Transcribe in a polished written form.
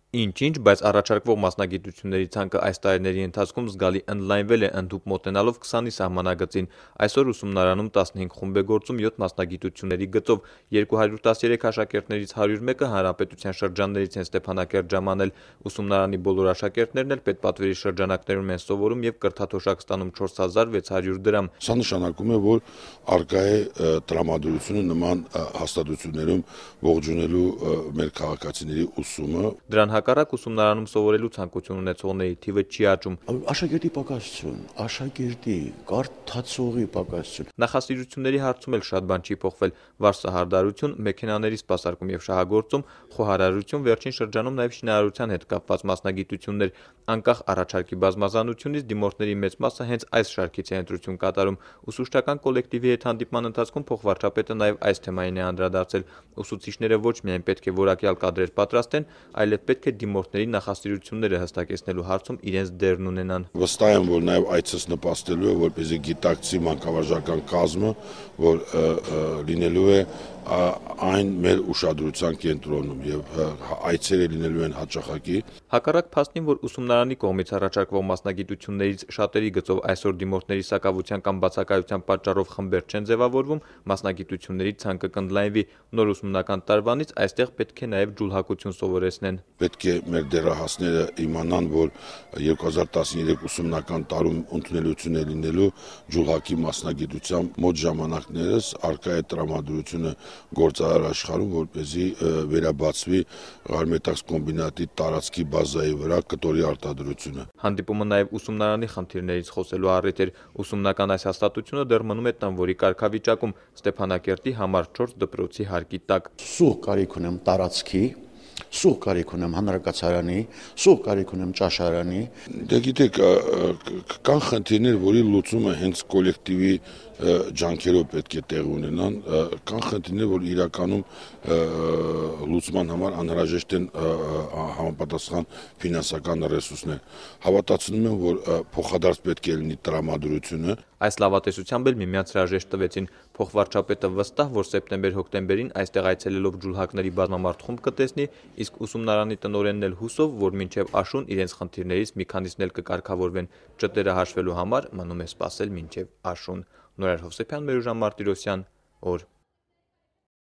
Ինչ-ինչ, բայց առաջարկվող մասնագիտությունների ցանկը այս տարիների ընթացքում զգալի ընդլայնվել է ընդհուպ մոտենալով 20-ի սահմանագծին։ Այսօր ուսումնարանում 15 խումբ է գործում 7 մասնագիտությունների գծով, 213 աշակերտներից 101-ը հանրապետության շրջաններից են Ստեփանակերտ ժամանել։ Ուսումնարանի բոլոր աշակերտներն էլ պետպատվերի շրջանակներում են սովորում եւ կրթաթոշակ ստանում 4600 դրամ։ Սա նշանակում է, որ առկա է տրամադրությունը նման հաստատություններում ողջունելու մեր քաղաքացիների ուսումը։ Դրան հակառակ ուսումնարանում սովորելու ցանկություն ունեցողների թիվը չի աճում։ Աշակերտի պակասություն, աշակերտի, կարդացողի պակասություն։ Նախասիրությունների հարցում էլ շատ բան չի փոխվել։ Վարսահարդարություն, մեքենաների սպասարկում եւ շահագործում, խոհարարություն, վերջին շրջանում նաեւ շինարարության հետ կապված մասնագիտություններ։ Անկախ առաջարկի բազմազանությունից դիմորդների մեծ մասը հենց այս շարքից է ընտրություն կատարում։ Ուսուցչական կոլեկտիվի հետ հանդիպման ընթացքում փոխվարչապետը նաեւ այս թեմային է անդրադարձել։ Ուսուցիչները ոչ միայն պետք է որակյալ կադրեր պատրաստեն, այլև պետք է դիմորդների նախասիրությունները հստակեցնելու հարցում իրենց դերն ունենան։ Վստահ եմ, որ նաև այցս նպաստելու է, որպեսզի գիտակցի մանկավարժական կազմը, որ լինելու է այն մեր ուշադրության կենտրոնում եւ այցերը լինելու են հաճախակի։ Հակառակ փաստին, որ ուսումնարանի կողմից առաջարկվող մասնագիտություններից շատերի գծով այսօր դիմորդների սակավության կամ բացակայության պատճառով խմբեր չեն ձևավորվում, մասնագիտությունների ցանկը կընդլայնվի։ Նոր ուսումնական տարվանից այստեղ պետք է նաև ջուլհակություն սովորեցնեն։ Պետք է մեր դեռահասները իմանան, որ 2013 ուսումնական տարում ընդունելություն է լինելու ջուլհակի մասնագիտության մոտ ժամանակներս արկա է տրամադրությունը գործարար աշխարհում, որպեսզի վերաբացվի Ղարմետաքս կոմբինատի տարածքի բազայի վրա կտորի արտադրությունը։ Հանդիպումը նաև ուսումնարանի խնդիրներից խոսելու առիթ էր։ Ուսումնական այս հաստատությունը դեռ մնում է տանվորի կարգավիճակում Ստեփանակերտի համար 4 դպրոցի հարկի տակ։ Սուղ կարիք ունեմ տարածքի, սուղ կարիք ունեմ հանրակացարանի, սուղ կարիք ունեմ ճաշարանի։ Դե գիտեք, կան խնդիրներ, որի լուծումը հենց կոլեկտիվի ջանքերով պետք է տեղ ունենան, կան խնդիրներ, որ իրականում լուծման համար անհրաժեշտ են համապատասխան ֆինանսական ռեսուրսներ։ Հավատացնում եմ, որ փոխադարձ պետք է լինի տրամադրությունը։ Այս լավատեսությամբ էլ միմյանց հրաժեշտ տվեցին։ Փոխվարչապետը վստահ, որ սեպտեմբեր-հոկտեմբերին այստեղ այցելելով ջուլհակների բազմամարդ խումբ կտեսնի, իսկ ուսումնարանի տնօրենն էլ հուսով, որ մինչև աշուն իրենց խնդիրներից մի քանիսն էլ կկարգավորվեն։ Ճտերը հաշվելու համար մնում է սպասել մինչև աշուն։ Նորայր Հովսեփյան, Մերուժան Մարտիրոսյան, օր։